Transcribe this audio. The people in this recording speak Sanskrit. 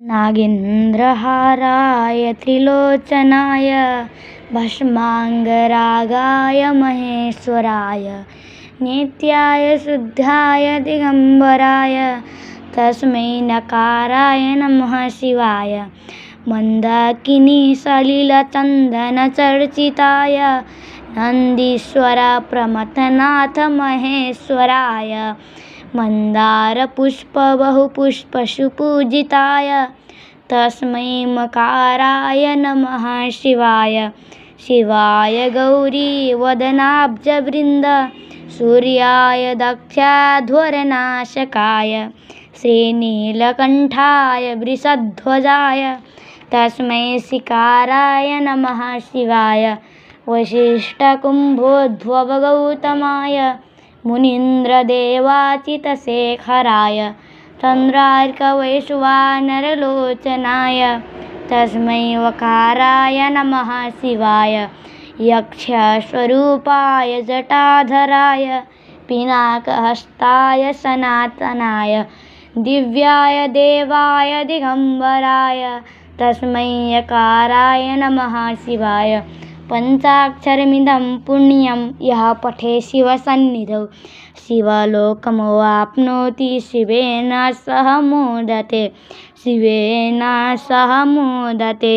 नागेन्द्रहाराय त्रिलोचनाय भस्माङ्गरागाय महेश्वराय नित्याय शुद्धाय दिगम्बराय तस्मै नकाराय नमः शिवाय। मन्दाकिनी सलिलचन्दनचर्चिताय नन्दीश्वर प्रमथनाथ महेश्वराय मन्दारपुष्पबहुपुष्पसुपूजिताय तस्मै मकाराय नमः शिवाय। शिवाय गौरीवदनाब्जवृन्द सूर्याय दक्षाध्वरनाशकाय श्रीनीलकण्ठाय वृषध्वजाय तस्मै शिकाराय नमः शिवाय। वसिष्ठकुम्भोद्भवगौतमाय मुनीन्द्रदेवाचितशेखराय चन्द्रार्कवैश्वानरलोचनाय तस्मै वकाराय नमः शिवाय। यक्षस्वरूपाय जटाधराय पिनाकहस्ताय सनातनाय दिव्याय देवाय दिगम्बराय तस्मै यकाराय नमः शिवाय। पञ्चाक्षरमिदं पुण्यं यः पठे शिवसन्निधौ शिवलोकमवाप्नोति शिवेन सह मोदते शिवेन सह मोदते।